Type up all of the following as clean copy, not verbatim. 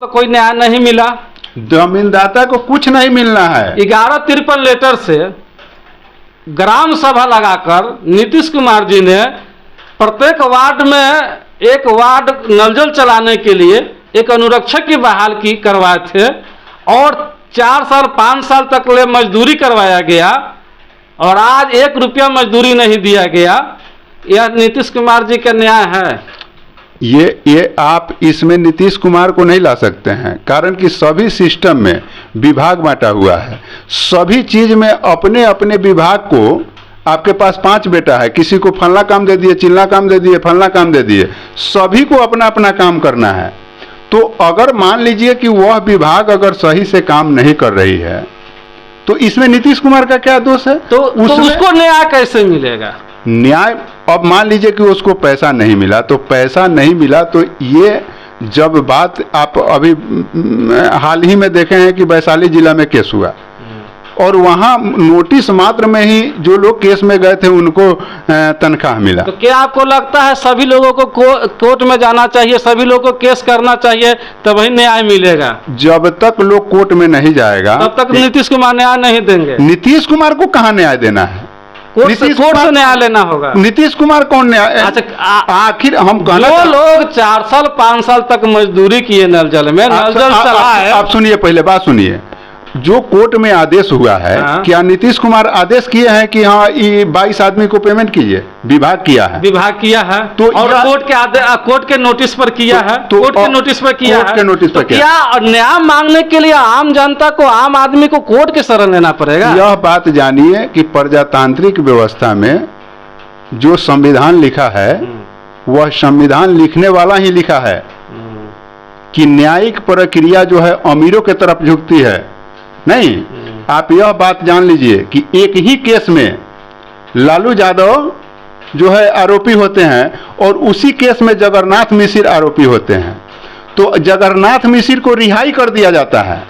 तो कोई न्याय नहीं मिला। जमीनदाता को कुछ नहीं मिलना है। 1153 लेटर से ग्राम सभा लगाकर नीतीश कुमार जी ने प्रत्येक वार्ड में एक वार्ड नल जल चलाने के लिए एक अनुरक्षक की बहाल की करवाए थे और 4 साल 5 साल तक ले मजदूरी करवाया गया और आज 1 रुपया मजदूरी नहीं दिया गया। यह नीतीश कुमार जी का न्याय है। ये आप इसमें नीतीश कुमार को नहीं ला सकते हैं, कारण कि सभी सिस्टम में विभाग बांटा हुआ है। सभी चीज में अपने अपने विभाग को, आपके पास 5 बेटा है, किसी को फलना काम दे दिए, चिल्ला काम दे दिए, फलना काम दे दिए, सभी को अपना अपना काम करना है। तो अगर मान लीजिए कि वह विभाग अगर सही से काम नहीं कर रही है तो इसमें नीतीश कुमार का क्या दोष है? तो उसको न्याय कैसे मिलेगा? न्याय, अब मान लीजिए कि उसको पैसा नहीं मिला, तो पैसा नहीं मिला तो ये जब बात आप अभी हाल ही में देखे हैं कि वैशाली जिला में केस हुआ और वहाँ नोटिस मात्र में ही जो लोग केस में गए थे उनको तनख्वाह मिला। तो क्या आपको लगता है सभी लोगों को कोर्ट में जाना चाहिए, सभी लोगों को केस करना चाहिए तभी न्याय मिलेगा? जब तक लोग कोर्ट में नहीं जाएगा तब तक नीतीश कुमार न्याय नहीं देंगे। नीतीश कुमार को कहाँ न्याय देना है? कोर्ट से न्याय लेना होगा। नीतीश कुमार कौन न्याय? अच्छा, आखिर हम जो लोग 4 साल 5 साल तक मजदूरी किए नल जल में, नल जल चला है। आप सुनिए, पहले बात सुनिए। जो कोर्ट में आदेश हुआ है, क्या नीतीश कुमार आदेश किए हैं कि हाँ ये 22 आदमी को पेमेंट कीजिए? विभाग किया है। विभाग किया है तो और कोर्ट के नोटिस पर किया है। कोर्ट के नोटिस पर किया है। तो क्या न्याय मांगने के लिए आम जनता को, आम आदमी को कोर्ट के शरण लेना पड़ेगा? यह बात जानिए कि प्रजातांत्रिक व्यवस्था में जो संविधान लिखा है वह संविधान लिखने वाला ही लिखा है कि न्यायिक प्रक्रिया जो है अमीरों के तरफ झुकती है। नहीं, आप यह बात जान लीजिए कि एक ही केस में लालू यादव जो है आरोपी होते हैं और उसी केस में जगन्नाथ मिश्र आरोपी होते हैं। तो जगन्नाथ मिश्र को रिहाई कर दिया जाता है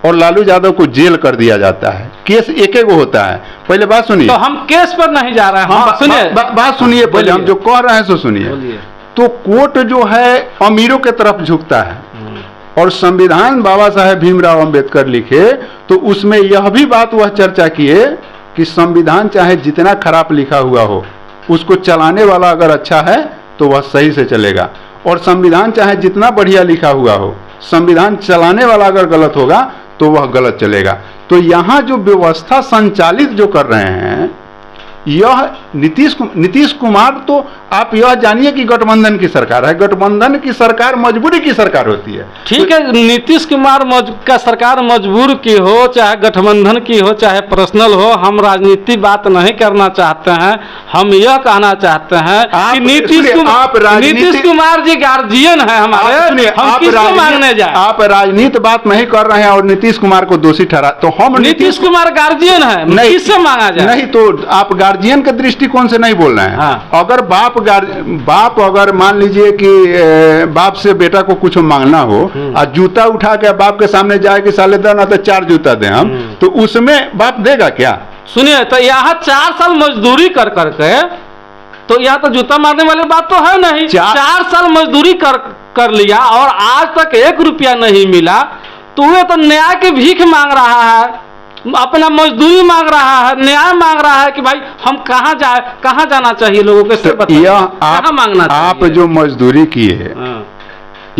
और लालू यादव को जेल कर दिया जाता है। केस एक एक होता है। पहले बात सुनिए। तो हम केस पर नहीं जा रहे हैं। सुनिए, बात सुनिए पहले, हम जो कह रहे हैं सो सुनिए। तो कोर्ट जो है अमीरों के तरफ झुकता है और संविधान बाबा साहेब भीमराव अंबेडकर लिखे तो उसमें यह भी बात वह चर्चा किए कि संविधान चाहे जितना खराब लिखा हुआ हो, उसको चलाने वाला अगर अच्छा है तो वह सही से चलेगा, और संविधान चाहे जितना बढ़िया लिखा हुआ हो, संविधान चलाने वाला अगर गलत होगा तो वह गलत चलेगा। तो यहाँ जो व्यवस्था संचालित जो कर रहे हैं यह नीतीश कुमार, तो आप यह जानिए कि गठबंधन की सरकार है। गठबंधन की सरकार मजबूरी की सरकार होती है। ठीक है, नीतीश कुमार का सरकार मजबूर की हो, चाहे गठबंधन की हो, चाहे पर्सनल हो, हम राजनीति बात नहीं करना चाहते हैं। हम यह कहना चाहते हैं कि नीतीश कुमार जी गार्जियन है हमारे। हम किसको मांगने जाए? आप राजनीति बात नहीं कर रहे हैं और नीतीश कुमार को दोषी ठहरा, तो हम नीतीश कुमार गार्जियन है, किससे मांगा जाए? नहीं, तो आप गार्जियन के दृष्टिकोण से नहीं बोल रहे हैं। हाँ। अगर बाप अगर मान लीजिए कि बाप से बेटा को कुछ मांगना हो और जूता उठा के बाप के सामने जाए कि साले दे ना तो 4 जूता दे हम, तो उसमें बाप देगा क्या? सुनिए, तो यहाँ 4 साल मजदूरी कर करके तो यहाँ तो जूता मारने वाली बात तो है नहीं। 4 साल मजदूरी कर लिया और आज तक 1 रुपया नहीं मिला, तो वह तो न्याय की भीख मांग रहा है, अपना मजदूरी मांग रहा है, न्याय मांग रहा है कि भाई हम कहाँ जाए, कहाँ जाना चाहिए लोगों के? तो यह मांगना चाहिए। आप जो मजदूरी किए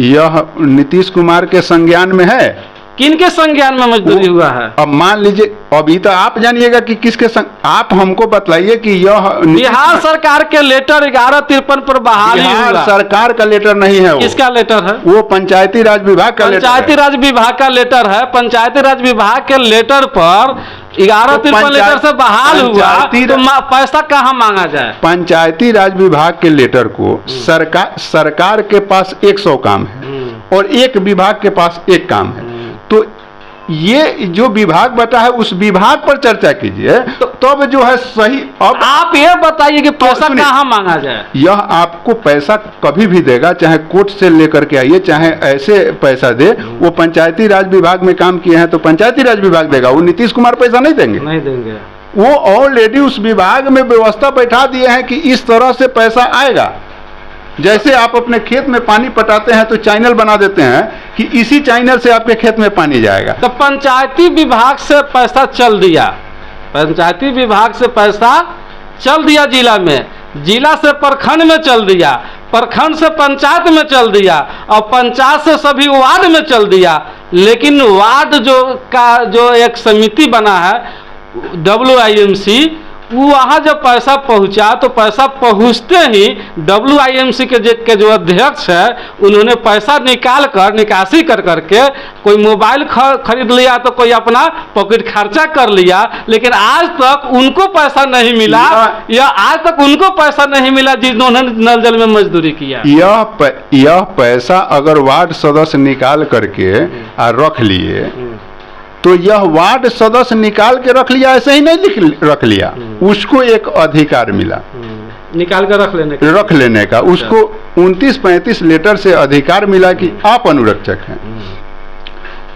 यह नीतीश कुमार के संज्ञान में है? किनके संज्ञान में मजदूरी हुआ है? अब मान लीजिए, अभी तो आप जानिएगा कि किसके आप हमको बताइए कि यह बिहार सरकार के लेटर 1153 पर बहाली हुआ। बिहार सरकार का लेटर नहीं है। वो किसका लेटर है? वो पंचायती राज विभाग का लेटर है। पंचायती राज विभाग का लेटर है। पंचायती राज विभाग के लेटर पर 1153 लेटर से बहाल हुआ, तो पैसा कहाँ मांगा जाए? पंचायती राज विभाग के लेटर को सरकार के पास 100 काम है और एक विभाग के पास 1 काम है। तो ये जो विभाग बटा है उस विभाग पर चर्चा कीजिए, तब जो है सही। अब आप ये बताइए कि पैसा कहाँ मांगा जाए? यह आपको पैसा कभी भी देगा, चाहे कोर्ट से लेकर के आइए, चाहे ऐसे पैसा दे। वो पंचायती राज विभाग में काम किए हैं तो पंचायती राज विभाग देगा, वो नीतीश कुमार पैसा नहीं देंगे। नहीं देंगे। वो ऑलरेडी उस विभाग में व्यवस्था बैठा दिए हैं कि इस तरह से पैसा आएगा। जैसे आप अपने खेत में पानी पटाते हैं तो चैनल बना देते हैं कि इसी चैनल से आपके खेत में पानी जाएगा। तो पंचायती विभाग से पैसा चल दिया, पंचायती विभाग से पैसा चल दिया जिला में, जिला से प्रखंड में चल दिया, प्रखंड से पंचायत में चल दिया और पंचायत से सभी वार्ड में चल दिया। लेकिन वार्ड जो एक समिति बना है WIMC, वहाँ जब पैसा पहुँचा तो पैसा पहुँचते ही WIMC के जो अध्यक्ष है उन्होंने पैसा निकाल कर निकासी कर करके कोई मोबाइल खरीद लिया तो कोई अपना पॉकेट खर्चा कर लिया, लेकिन आज तक उनको पैसा नहीं मिला या आज तक उनको पैसा नहीं मिला जिन्होंने नल जल में मजदूरी किया। यह पैसा अगर वार्ड सदस्य निकाल करके रख लिए तो यह वार्ड सदस्य निकाल के रख लिया, ऐसे ही नहीं रख लिया, उसको एक अधिकार मिला निकाल कर रख लेने का उसको 29-35 लेटर से अधिकार मिला कि आप अनुरक्षक हैं।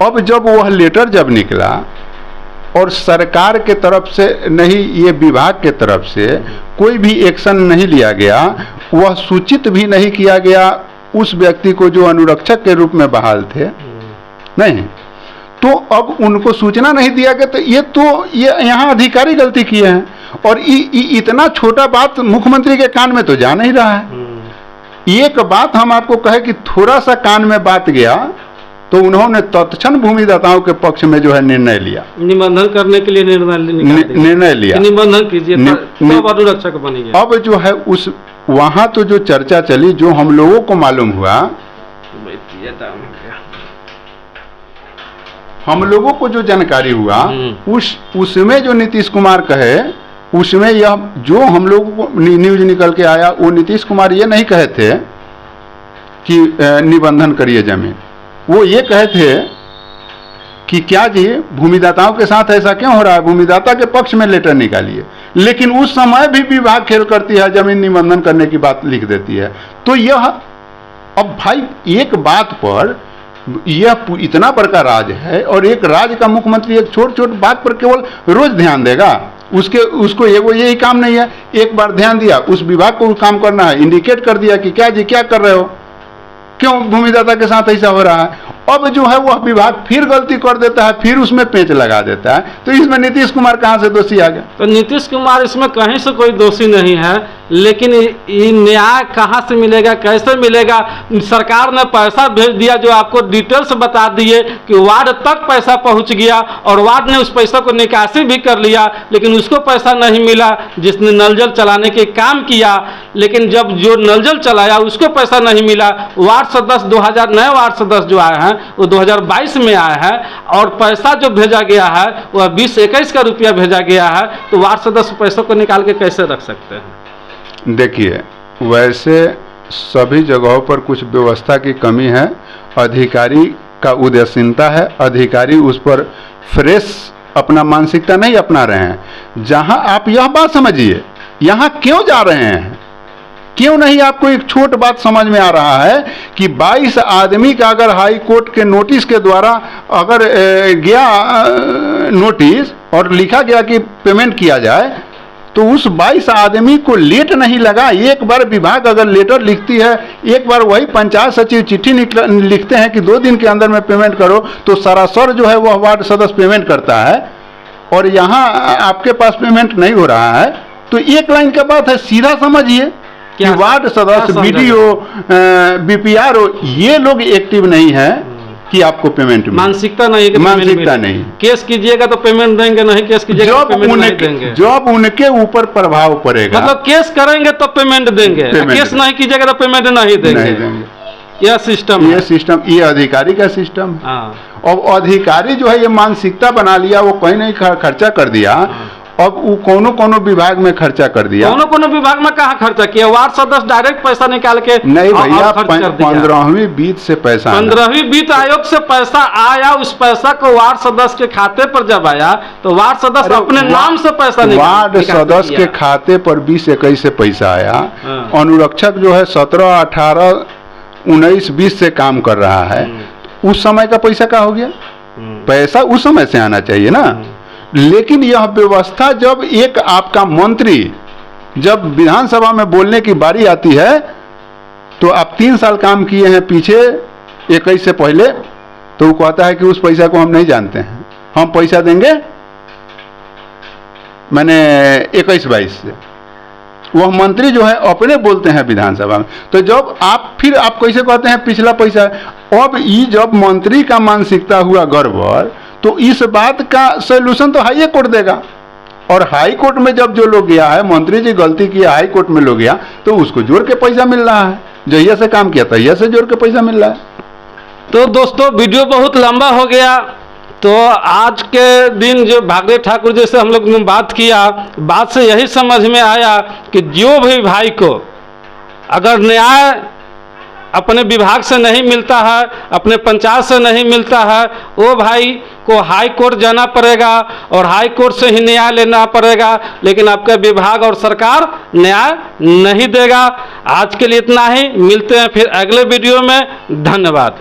अब जब वह लेटर जब निकला और सरकार के तरफ से नहीं, ये विभाग के तरफ से कोई भी एक्शन नहीं लिया गया, वह सूचित भी नहीं किया गया उस व्यक्ति को जो अनुरक्षक के रूप में बहाल थे, नहीं, तो अब उनको सूचना नहीं दिया गया, तो ये यहाँ अधिकारी गलती किए हैं। और इतना छोटा बात मुख्यमंत्री के कान में तो जा नहीं रहा है। एक बात हम आपको कहे कि थोड़ा सा कान में बात गया तो उन्होंने तत्क्षण भूमिदाताओं के पक्ष में जो है निर्णय लिया, निबंधन करने के लिए निर्णय लिया, निबंधन कीजिए तब अनुरक्षक बनेंगे। अब जो है उस वहां तो जो चर्चा चली, जो हम लोगों को मालूम हुआ, हम लोगों को जो जानकारी हुआ उसमें जो नीतीश कुमार कहे, उसमें यह जो हम लोगों को न्यूज निकल के आया, वो नीतीश कुमार ये नहीं कहे थे कि निबंधन करिए जमीन, वो ये कहे थे कि क्या जी भूमिदाताओं के साथ ऐसा क्यों हो रहा है, भूमिदाता के पक्ष में लेटर निकालिए। लेकिन उस समय भी विभाग खेल करती है, जमीन निबंधन करने की बात लिख देती है। तो यह अब भाई एक बात पर यह इतना बड़का राज है और एक राज्य का मुख्यमंत्री एक छोट छोट बात पर केवल रोज ध्यान देगा, उसको यही काम नहीं है। एक बार ध्यान दिया, उस विभाग को काम करना है, इंडिकेट कर दिया कि क्या जी क्या कर रहे हो, क्यों भूमिदाता के साथ ऐसा हो रहा है। अब जो है वह विभाग फिर गलती कर देता है, फिर उसमें पेंच लगा देता है। तो इसमें नीतीश कुमार कहाँ से दोषी आ गया? तो नीतीश कुमार इसमें कहीं से कोई दोषी नहीं है, लेकिन ये न्याय कहाँ से मिलेगा, कैसे मिलेगा? सरकार ने पैसा भेज दिया, जो आपको डिटेल्स बता दिए कि वार्ड तक पैसा पहुँच गया और वार्ड ने उस पैसा को निकासी भी कर लिया, लेकिन उसको पैसा नहीं मिला जिसने नल जल चलाने के काम किया। लेकिन जब जो नल जल चलाया उसको पैसा नहीं मिला। वार्ड सदस्य 2000 नए वार्ड सदस्य जो आए हैं वो 2022 में आए हैं और पैसा जो भेजा गया है वह 20-21 का रुपया भेजा गया है। तो वार्ड सदस्य पैसों को निकाल के कैसे रख सकते हैं? देखिए, वैसे सभी जगहों पर कुछ व्यवस्था की कमी है, अधिकारी का उदासीनता है, अधिकारी उस पर फ्रेश अपना मानसिकता नहीं अपना रहे हैं। जहां आप यह बात समझिए, यहाँ क्यों जा रहे हैं, क्यों नहीं आपको एक छोट बात समझ में आ रहा है कि 22 आदमी का अगर हाई कोर्ट के नोटिस के द्वारा अगर गया नोटिस और लिखा गया कि पेमेंट किया जाए, तो उस 22 आदमी को लेट नहीं लगा। एक बार विभाग अगर लेटर लिखती है, एक बार वही पंचायत सचिव चिट्ठी लिखते हैं कि 2 दिन के अंदर में पेमेंट करो, तो सरासर जो है वह वार्ड सदस्य पेमेंट करता है और यहाँ आपके पास पेमेंट नहीं हो रहा है। तो एक लाइन का बात है, सीधा समझिए कि वार्ड सदस्य, BDO, BPRO ये लोग एक्टिव नहीं है कि आपको पेमेंट मिले। मानसिकता नहीं, मानसिकता नहीं। केस कीजिएगा तो पेमेंट देंगे, नहीं केस कीजिएगा तो पेमेंट नहीं देंगे। जब उनके ऊपर प्रभाव पड़ेगा, मतलब केस करेंगे तो पेमेंट देंगे, केस नहीं कीजिएगा तो पेमेंट नहीं देंगे। यह सिस्टम, ये अधिकारी का सिस्टम। अब अधिकारी जो है ये मानसिकता बना लिया, वो कहीं नहीं खर्चा कर दिया। अब वो कोनो विभाग में खर्चा कर दिया, कोनो विभाग में कहाँ खर्चा किया? वार्ड सदस्य डायरेक्ट पैसा निकाल के नहीं भैया, 15वीं वित्त से पैसा, 15वीं वित्त आयोग से पैसा आया। उस पैसा को वार्ड सदस्य के खाते पर जब आया तो वार्ड सदस्य अपने नाम से पैसा वार्ड सदस्य के खाते पर 20-21 से पैसा आया। अनुरक्षक जो है 17, 18, 19, 20 से काम कर रहा है, उस समय का पैसा क्या हो गया? पैसा उस समय से आना चाहिए ना। लेकिन यह व्यवस्था, जब एक आपका मंत्री जब विधानसभा में बोलने की बारी आती है तो आप 3 साल काम किए हैं पीछे 21 से पहले, तो वो कहता है कि उस पैसा को हम नहीं जानते हैं, हम पैसा देंगे मैंने 21-22 से। वह मंत्री जो है अपने बोलते हैं विधानसभा में। तो जब आप फिर आप कैसे कहते हैं पिछला पैसा है? अब ये जब मंत्री का मानसिकता हुआ गड़बड़, तो इस बात का सॉल्यूशन तो हाई कोर्ट देगा। और हाई कोर्ट में जब जो लोग गया है, मंत्री जी गलती किया, हाई कोर्ट में लोग गया, तो उसको जोड़ के पैसा मिल रहा है। जहिया से काम किया तहिया से जोड़ के पैसा मिल रहा है। तो दोस्तों वीडियो बहुत लंबा हो गया, तो आज के दिन जो भागड़े ठाकुर जैसे हम लोग ने बात किया, बात से यही समझ में आया कि जो भी भाई को अगर न्याय अपने विभाग से नहीं मिलता है, अपने पंचायत से नहीं मिलता है, वो भाई को हाई कोर्ट जाना पड़ेगा और हाई कोर्ट से ही न्याय लेना पड़ेगा, लेकिन आपका विभाग और सरकार न्याय नहीं देगा। आज के लिए इतना ही, मिलते हैं फिर अगले वीडियो में। धन्यवाद।